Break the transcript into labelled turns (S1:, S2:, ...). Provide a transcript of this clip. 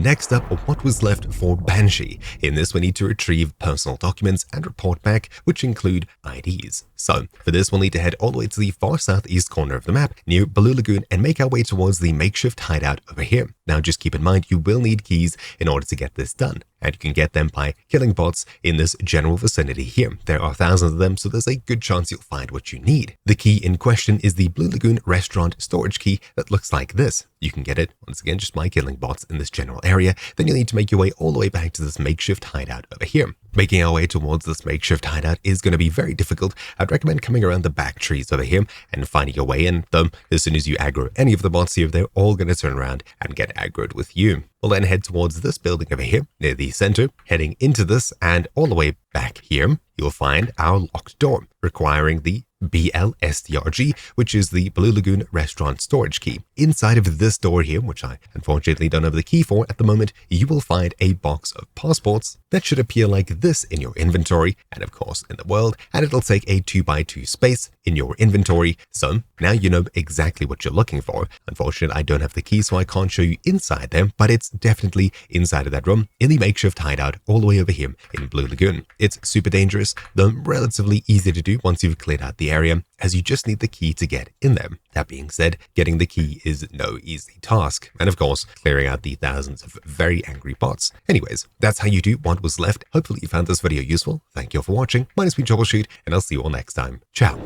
S1: next up, what was left for Banshee. In this, we need to retrieve personal documents and report back, which include IDs. So, for this, we'll need to head all the way to the far southeast corner of the map, near Blue Lagoon, and make our way towards the makeshift hideout over here. Now, just keep in mind, you will need keys in order to get this done, and you can get them by killing bots in this general vicinity here. There are thousands of them, so there's a good chance you'll find what you need. The key in question is the Blue Lagoon restaurant storage key that looks like this. You can get it, once again, just by killing bots in this general area. Then you'll need to make your way all the way back to this makeshift hideout over here. Making our way towards this makeshift hideout is going to be very difficult. I'd recommend coming around the back trees over here and finding your way in. Though, as soon as you aggro any of the bots here, they're all going to turn around and get aggroed with you. We'll then head towards this building over here, near the center, heading into this, and all the way back here, you'll find our locked door, requiring the BLSTRG, which is the Blue Lagoon restaurant storage key. Inside of this door here, which I unfortunately don't have the key for at the moment, you will find a box of passports that should appear like this in your inventory, and of course in the world, and it'll take a 2x2 space in your inventory. So now you know exactly what you're looking for. Unfortunately, I don't have the key, so I can't show you inside there, but it's definitely inside of that room in the makeshift hideout all the way over here in Blue Lagoon. It's super dangerous, though relatively easy to do once you've cleared out the area, as you just need the key to get in there. That being said, getting the key is no easy task, and of course, clearing out the thousands of very angry bots. Anyways, that's how you do what was left. Hopefully you found this video useful. Thank you all for watching. My name's been Troubleshoot, and I'll see you all next time. Ciao.